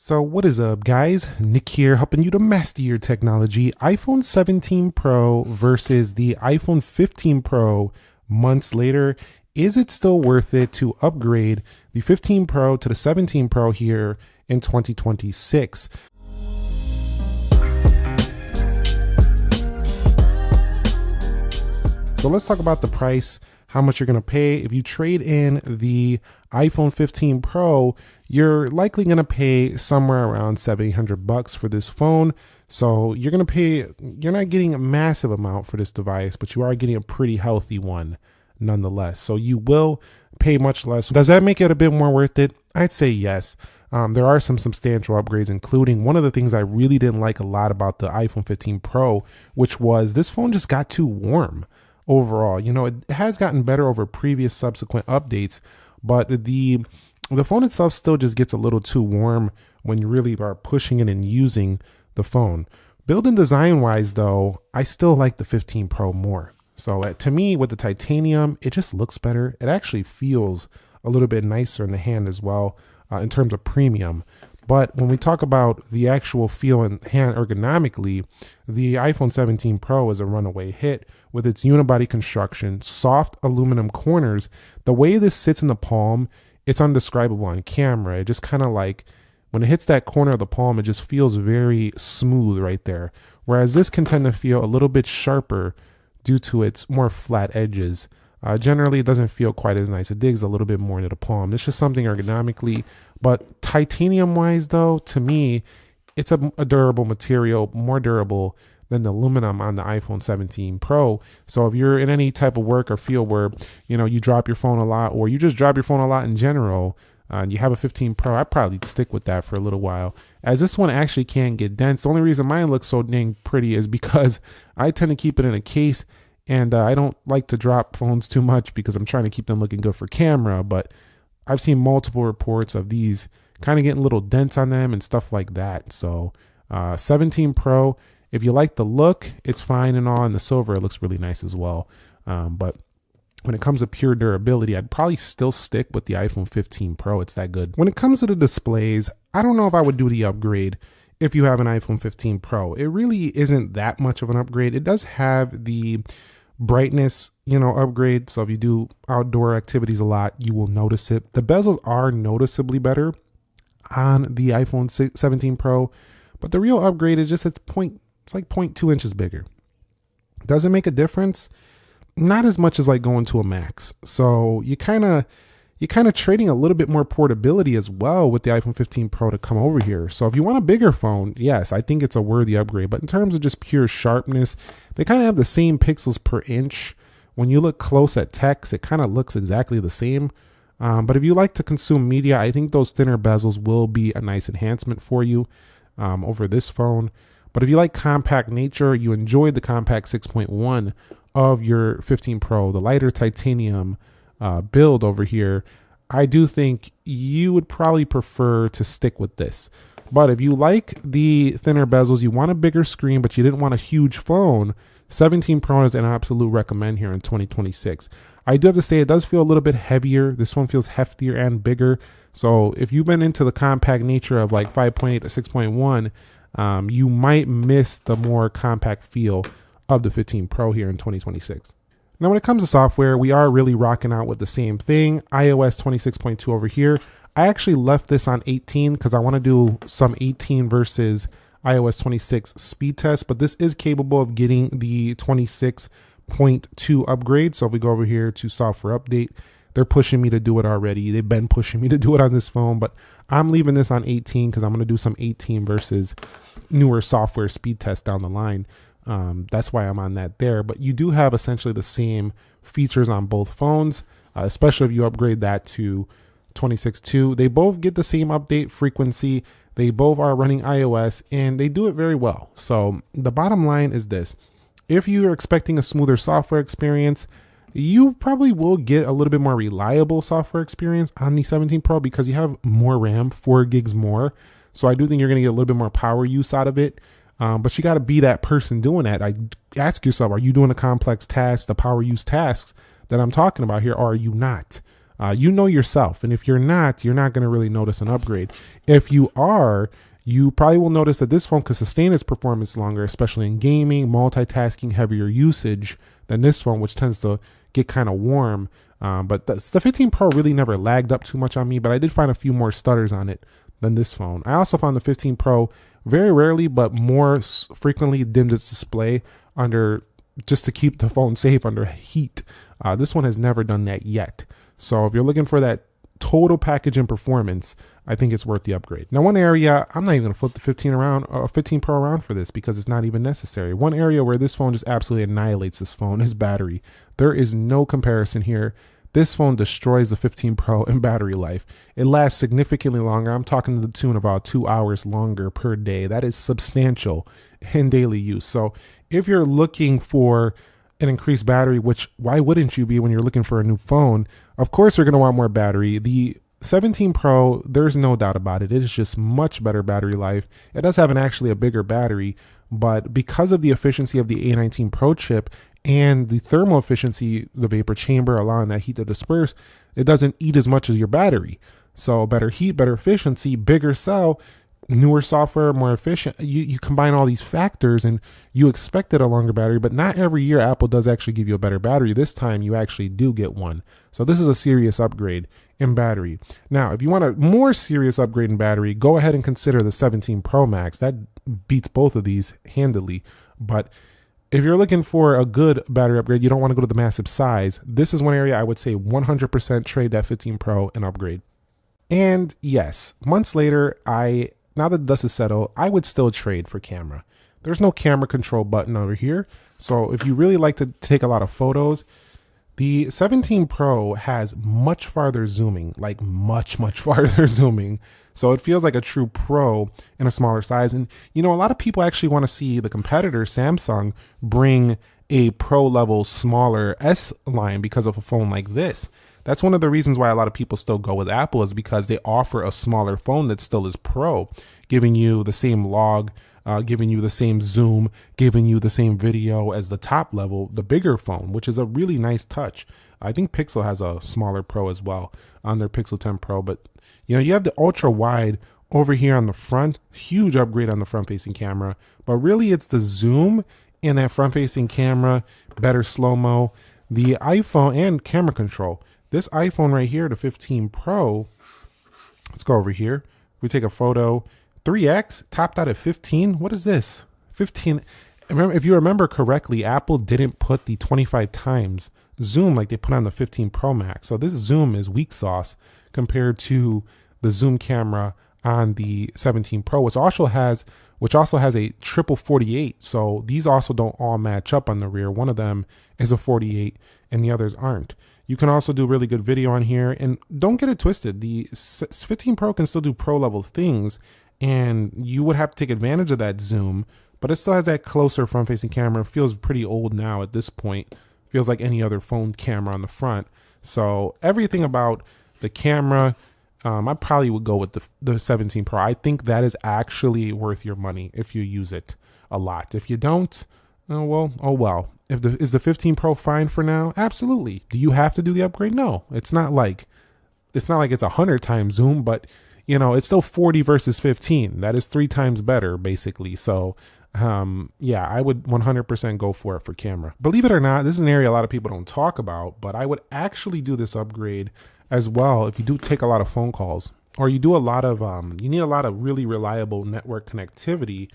So what is up, guys? Nick here, helping you to master your technology. iPhone 17 Pro versus the iPhone 15 Pro months later. Is it still worth it to upgrade the 15 Pro to the 17 Pro here in 2026? So let's talk about the price, how much you're going to pay. If you trade in the iPhone 15 Pro, you're likely going to pay somewhere around $700 for this phone. So you're going to pay, you're not getting a massive amount for this device, but you are getting a pretty healthy one nonetheless. So you will pay much less. Does that make it a bit more worth it? I'd say yes. There are some substantial upgrades, including one of the things I really didn't like a lot about the iPhone 15 Pro, which was this phone just got too warm. Overall, you know, it has gotten better over previous subsequent updates, but the phone itself still just gets a little too warm when you really are pushing it and using the phone. Build and design wise though, I still like the 15 Pro more. So to me, with the titanium, it just looks better. It actually feels a little bit nicer in the hand as well, in terms of premium. But when we talk about the actual feel and hand ergonomically, the iPhone 17 Pro is a runaway hit with its unibody construction, soft aluminum corners. The way this sits in the palm, it's undescribable on camera. It just kind of like, when it hits that corner of the palm, it just feels very smooth right there. Whereas this can tend to feel a little bit sharper due to its more flat edges. Generally, it doesn't feel quite as nice. It digs a little bit more into the palm. It's just something ergonomically. But titanium-wise, though, to me, it's a durable material, more durable than the aluminum on the iPhone 17 Pro. So if you're in any type of work or field where, you know, you drop your phone a lot, or you just drop your phone a lot in general, and you have a 15 Pro, I'd probably stick with that for a little while, as this one actually can get dense. The only reason mine looks so dang pretty is because I tend to keep it in a case, and I don't like to drop phones too much because I'm trying to keep them looking good for camera. But I've seen multiple reports of these kind of getting little dents on them and stuff like that. So 17 Pro, if you like the look, it's fine and all. And the silver, it looks really nice as well. But when it comes to pure durability, I'd probably still stick with the iPhone 15 Pro. It's that good. When it comes to the displays, I don't know if I would do the upgrade if you have an iPhone 15 Pro. It really isn't that much of an upgrade. It does have the brightness, you know, upgrade. So if you do outdoor activities a lot, you will notice it. The bezels are noticeably better on the iPhone 17 Pro, but the real upgrade is just it's like 0.2 inches bigger. Does it make a difference? Not as much as like going to a Max. So you're kind of trading a little bit more portability as well with the iPhone 15 Pro to come over here. So if you want a bigger phone, yes, I think it's a worthy upgrade. But in terms of just pure sharpness, they kind of have the same pixels per inch. When you look close at text, it kind of looks exactly the same. But if you like to consume media, I think those thinner bezels will be a nice enhancement for you over this phone. But if you like compact nature, you enjoyed the compact 6.1 of your 15 Pro, the lighter titanium build over here, I do think you would probably prefer to stick with this. But if you like the thinner bezels, you want a bigger screen, but you didn't want a huge phone, 17 Pro is an absolute recommend here in 2026. I do have to say it does feel a little bit heavier. This one feels heftier and bigger. So if you've been into the compact nature of like 5.8 to 6.1, you might miss the more compact feel of the 15 Pro here in 2026. Now, when it comes to software, we are really rocking out with the same thing. iOS 26.2 over here. I actually left this on 18 because I want to do some 18 versus iOS 26 speed test, but this is capable of getting the 26.2 upgrade. So if we go over here to software update, they're pushing me to do it already. They've been pushing me to do it on this phone, but I'm leaving this on 18 because I'm going to do some 18 versus newer software speed test down the line. That's why I'm on that there, but you do have essentially the same features on both phones, especially if you upgrade that to 26.2. They both get the same update frequency. They both are running iOS and they do it very well. So the bottom line is this: if you're expecting a smoother software experience, you probably will get a little bit more reliable software experience on the 17 Pro because you have more RAM, 4 gigs more. So I do think you're going to get a little bit more power use out of it. But you got to be that person doing that. I ask yourself, are you doing the complex tasks, the power use tasks that I'm talking about here, or are you not? You know yourself. And if you're not going to really notice an upgrade. If you are, you probably will notice that this phone could sustain its performance longer, especially in gaming, multitasking, heavier usage than this phone, which tends to get kind of warm. But the 15 Pro really never lagged up too much on me, but I did find a few more stutters on it than this phone. I also found the 15 Pro very rarely, but more frequently dimmed its display under just to keep the phone safe under heat. This one has never done that yet. So if you're looking for that total package and performance, I think it's worth the upgrade. Now, one area, I'm not even gonna flip the 15 Pro around for this because it's not even necessary. One area where this phone just absolutely annihilates this phone is battery. There is no comparison here. This phone destroys the 15 Pro in battery life. It lasts significantly longer. I'm talking to the tune of about 2 hours longer per day. That is substantial in daily use. So if you're looking for an increased battery, which why wouldn't you be when you're looking for a new phone? Of course, you're going to want more battery. The 17 Pro, there's no doubt about it. It is just much better battery life. It does have actually a bigger battery, but because of the efficiency of the A19 Pro chip and the thermal efficiency, the vapor chamber allowing that heat to disperse, it doesn't eat as much as your battery. So better heat, better efficiency, bigger cell, newer software, more efficient. You combine all these factors and you expected a longer battery, but not every year Apple does actually give you a better battery. This time you actually do get one. So this is a serious upgrade in battery. Now, if you want a more serious upgrade in battery, go ahead and consider the 17 Pro Max. That beats both of these handily. But if you're looking for a good battery upgrade, you don't want to go to the massive size. This is one area I would say 100% trade that 15 Pro and upgrade. And yes, months later, now that the dust is settled, I would still trade for camera. There's no camera control button over here. So if you really like to take a lot of photos, the 17 Pro has much farther zooming, like much farther zooming. So it feels like a true Pro in a smaller size. And, you know, a lot of people actually want to see the competitor, Samsung, bring a Pro level smaller S line because of a phone like this. That's one of the reasons why a lot of people still go with Apple, is because they offer a smaller phone that still is Pro, giving you the same log, giving you the same zoom, giving you the same video as the top level, the bigger phone, which is a really nice touch. I think Pixel has a smaller Pro as well on their Pixel 10 Pro, but you know, you have the ultra wide over here on the front, huge upgrade on the front facing camera, but really it's the zoom in that front facing camera, better slow-mo, the iPhone and camera control. This iPhone right here, the 15 Pro, let's go over here. We take a photo, 3X, topped out at 15. What is this? 15. Remember, if you remember correctly, Apple didn't put the 25 times zoom like they put on the 15 Pro Max. So this zoom is weak sauce compared to the zoom camera on the 17 Pro, which also has a triple 48. So these also don't all match up on the rear. One of them is a 48 and the others aren't. You can also do really good video on here, and don't get it twisted. The 15 Pro can still do Pro level things, and you would have to take advantage of that zoom, but it still has that closer front facing camera. It feels pretty old now at this point. Feels like any other phone camera on the front. So everything about the camera, I probably would go with the 17 Pro. I think that is actually worth your money if you use it a lot. If you don't, oh well. Is the 15 Pro fine for now? Absolutely. Do you have to do the upgrade? No. It's not like it's 100 times zoom, but you know, it's still 40 versus 15. That is 3 times better, basically. So yeah, I would 100% go for it for camera. Believe it or not, this is an area a lot of people don't talk about, but I would actually do this upgrade as well if you do take a lot of phone calls, or you do a lot of you need a lot of really reliable network connectivity.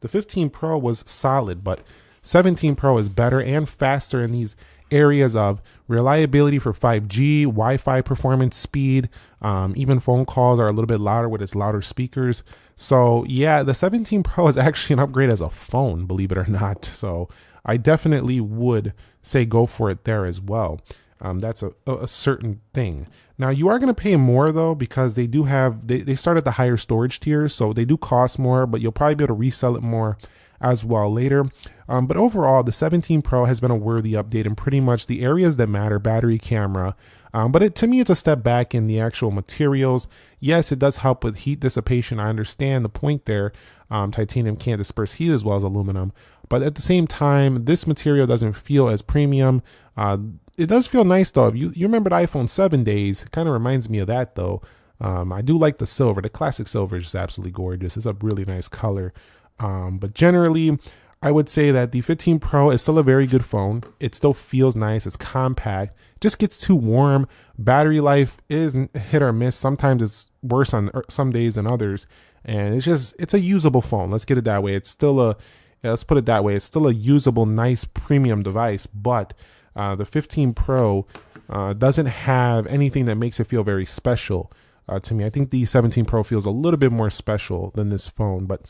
The 15 Pro was solid, but 17 Pro is better and faster in these areas of reliability for 5G, Wi-Fi performance, speed. Even phone calls are a little bit louder with its louder speakers. So yeah, the 17 Pro is actually an upgrade as a phone, believe it or not. So I definitely would say go for it there as well. That's a certain thing. Now you are going to pay more though, because they do have, they start at the higher storage tiers. So they do cost more, but you'll probably be able to resell it more as well later. But overall, the 17 Pro has been a worthy update in pretty much the areas that matter: battery, camera. But to me, it's a step back in the actual materials. Yes, it does help with heat dissipation. I understand the point there. Titanium can't disperse heat as well as aluminum. But at the same time, this material doesn't feel as premium. It does feel nice though. If you remember the iPhone 7 days, it kind of reminds me of that though. I do like the silver. The classic silver is just absolutely gorgeous. It's a really nice color. But generally, I would say that the 15 Pro is still a very good phone. It still feels nice. It's compact. Just gets too warm. Battery life is hit or miss. Sometimes it's worse on some days than others. And it's a usable phone. Let's get it that way. It's still let's put it that way. It's still a usable, nice premium device. But the 15 Pro doesn't have anything that makes it feel very special to me. I think the 17 Pro feels a little bit more special than this phone. But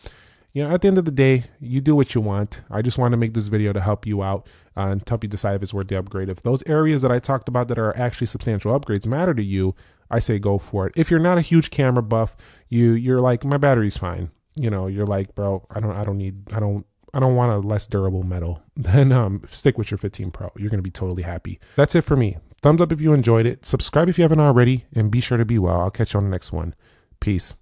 at the end of the day, you do what you want. I just want to make this video to help you out and to help you decide if it's worth the upgrade. If those areas that I talked about that are actually substantial upgrades matter to you, I say go for it. If you're not a huge camera buff, you're like, my battery's fine. You're like, bro, I don't want a less durable metal. Then stick with your 15 Pro. You're going to be totally happy. That's it for me. Thumbs up if you enjoyed it. Subscribe if you haven't already, and be sure to be well. I'll catch you on the next one. Peace.